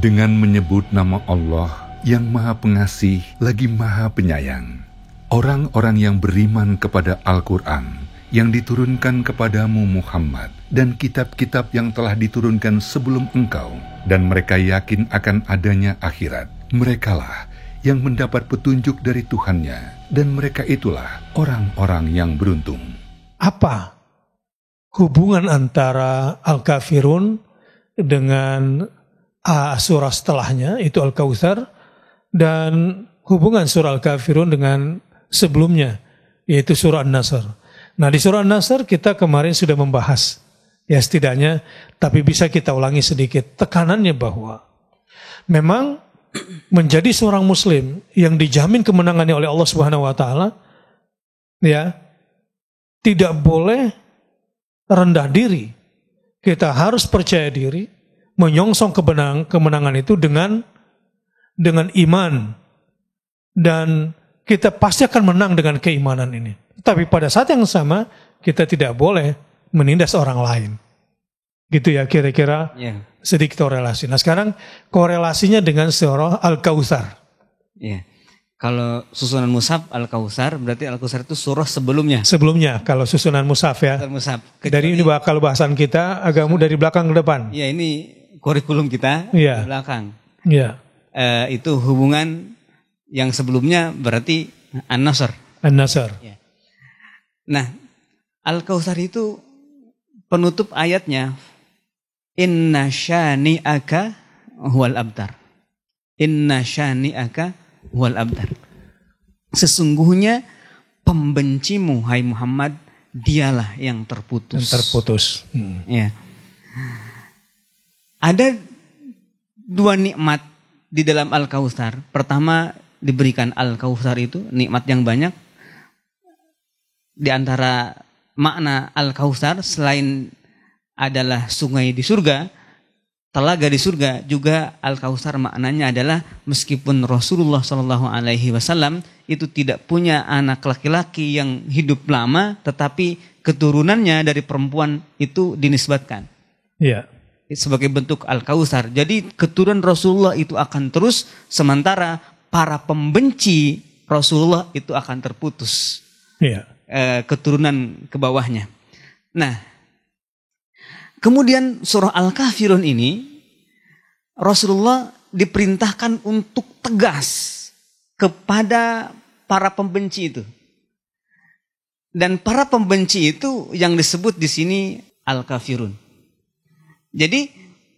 Dengan menyebut nama Allah yang Maha Pengasih lagi Maha Penyayang, orang-orang yang beriman kepada Al-Quran yang diturunkan kepadamu Muhammad dan kitab-kitab yang telah diturunkan sebelum engkau, dan mereka yakin akan adanya akhirat, merekalah yang mendapat petunjuk dari Tuhannya, dan mereka itulah orang-orang yang beruntung. Apa hubungan antara Al-Kafirun dengan surah setelahnya, itu Al-Kautsar, dan hubungan surah Al-Kafirun dengan sebelumnya, yaitu surah An-Nasr. Nah, di surah An-Nasr kita kemarin sudah membahas, ya setidaknya, tapi bisa kita ulangi sedikit tekanannya bahwa memang menjadi seorang muslim yang dijamin kemenangannya oleh Allah Subhanahu wa taala, ya, tidak boleh rendah diri. Kita harus percaya diri, menyongsong kemenangan itu dengan iman, dan kita pasti akan menang dengan keimanan ini. Tapi pada saat yang sama kita tidak boleh menindas orang lain. Gitu ya kira-kira sedikit korelasi. Nah sekarang korelasinya dengan surah Al-Kautsar. Ya. Kalau susunan mushaf Al-Kautsar, berarti Al-Kautsar itu surah sebelumnya. Sebelumnya, kalau susunan mushaf ya. Mushaf. Dari ini kalau bahasan kita agakmu dari belakang ke depan. Ya, ini kurikulum kita di belakang. Iya. Itu hubungan yang sebelumnya berarti An-Nasr. An-Nasr. Ya. Nah, Al-Kautsar itu penutup ayatnya, Inna syani'aka huwal abtar. Inna syani'aka huwal abtar. Sesungguhnya pembencimu, hai Muhammad, dialah yang terputus. Yang terputus. Ya. Ada dua nikmat di dalam Al-Kautsar. Pertama, diberikan Al-Kautsar itu nikmat yang banyak. Di antara makna Al-Kautsar selain adalah sungai di surga, telaga di surga, juga Al-Kautsar maknanya adalah meskipun Rasulullah SAW itu tidak punya anak laki-laki yang hidup lama, tetapi keturunannya dari perempuan itu dinisbatkan. Iya. Sebagai bentuk Al-Kautsar. Jadi keturunan Rasulullah itu akan terus, sementara para pembenci Rasulullah itu akan terputus. Iya. Keturunan ke bawahnya. Nah, kemudian surah Al-Kafirun ini Rasulullah diperintahkan untuk tegas kepada para pembenci itu. Dan para pembenci itu yang disebut di sini Al-Kafirun. Jadi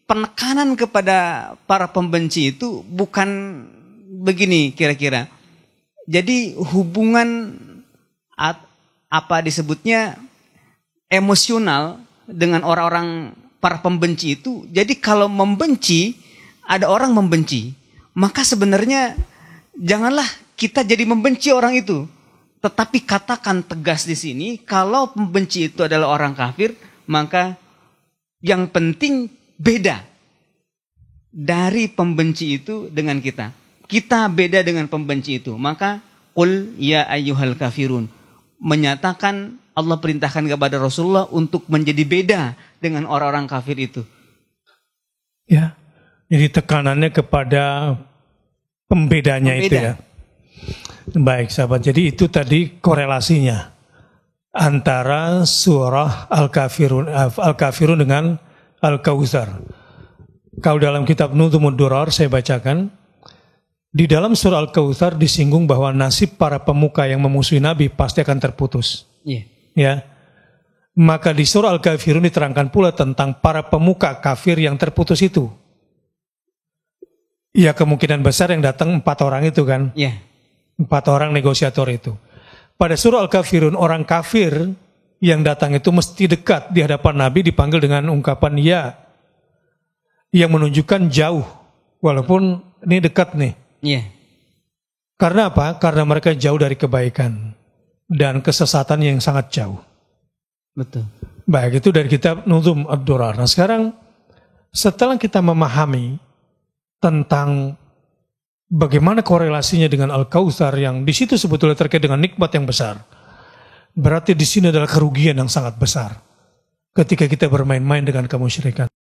penekanan kepada para pembenci itu bukan begini kira-kira. Jadi hubungan apa disebutnya emosional dengan orang-orang para pembenci itu. Jadi kalau membenci, ada orang membenci, maka sebenarnya janganlah kita jadi membenci orang itu. Tetapi katakan tegas di sini, kalau pembenci itu adalah orang kafir, maka yang penting beda dari pembenci itu dengan kita. Kita beda dengan pembenci itu. Maka qul ya ayyuhal kafirun. Menyatakan, Allah perintahkan kepada Rasulullah untuk menjadi beda dengan orang-orang kafir itu. Ya. Jadi tekanannya kepada pembedanya itu ya. Baik sahabat, jadi itu tadi korelasinya antara surah Al-Kafirun dengan Al-Kautsar. Kalau dalam kitab Nuzumud Durar saya bacakan, di dalam surah Al-Kautsar disinggung bahwa nasib para pemuka yang memusuhi Nabi pasti akan terputus. Ya. Maka di surah Al-Kafirun diterangkan pula tentang para pemuka kafir yang terputus itu. Ya, kemungkinan besar yang datang 4 orang itu kan. 4 orang negosiator itu. Pada surah Al-Kafirun, orang kafir yang datang itu mesti dekat di hadapan Nabi dipanggil dengan ungkapan ya, yang menunjukkan jauh, walaupun ini dekat nih. Karena apa? Karena mereka jauh dari kebaikan dan kesesatan yang sangat jauh. Betul. Baik, itu dari kitab Nuzum Ad-Durar. Nah sekarang setelah kita memahami tentang bagaimana korelasinya dengan Al-Kautsar yang di situ sebetulnya terkait dengan nikmat yang besar, berarti di sini adalah kerugian yang sangat besar ketika kita bermain-main dengan kemusyrikan.